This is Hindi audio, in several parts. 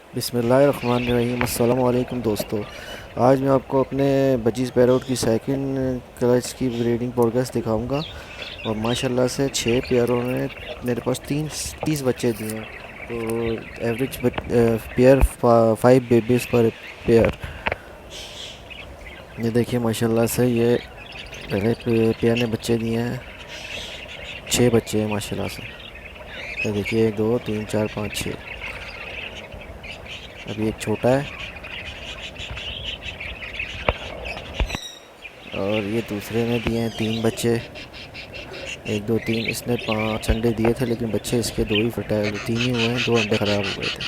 बिस्मिल्लाहिर्रहमानिर्रहीम। अस्सलाम वालेकुम दोस्तों। आज मैं आपको अपने बजीज़ पैरोट की सेकंड क्लच की ब्रीडिंग प्रोग्रेस दिखाऊंगा। और माशाल्लाह से 6 पेयरों ने मेरे पास 30 बच्चे दिए हैं। तो एवरेज पेयर 5 बेबीज़ पर पेयर। ये देखिए माशाल्लाह से ये पहले पेयर ने बच्चे दिए हैं। 6 बच्चे हैं माशाल्लाह से। ये देखिए 1 2 3 4 5 6। अभी एक छोटा है और ये दूसरे ने दिए हैं 3 बच्चे। 1 2 3, इसने 5 अंडे दिए थे लेकिन बच्चे इसके 2 ही फर्टाइल, 3 ही हुए हैं, 2 अंडे ख़राब हो गए थे।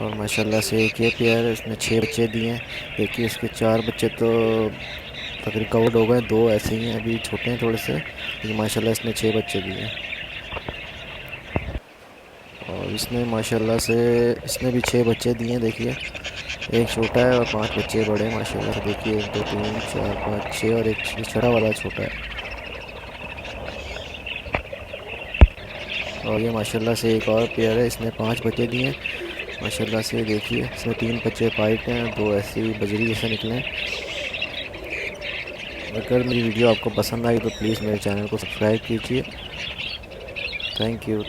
और माशाल्लाह से एक ये पेयर है, इसने 6 बच्चे दिए हैं। देखिए इसके 4 बच्चे तो तकरीबन कवर्ड हो गए, 2 ऐसे ही हैं, अभी छोटे हैं थोड़े से, लेकिन माशाल्लाह इसने 6 बच्चे दिए हैं। और इसने माशाल्लाह से इसने भी 6 बच्चे दिए हैं। देखिए एक छोटा है और 5 बच्चे बड़े हैं माशाल्लाह से। देखिए 1 2 3 4 5 6 और एक छड़ा वाला छोटा है। और ये माशाल्लाह से एक और पेयर है, इसने 5 बच्चे दिए हैं माशाल्लाह से। देखिए इसमें 3 बच्चे पाइट हैं, 2 ऐसे ही बजरी जैसे निकले हैं। अगर मेरी वीडियो आपको पसंद आई तो प्लीज़ मेरे चैनल को सब्सक्राइब कीजिए। Thank you.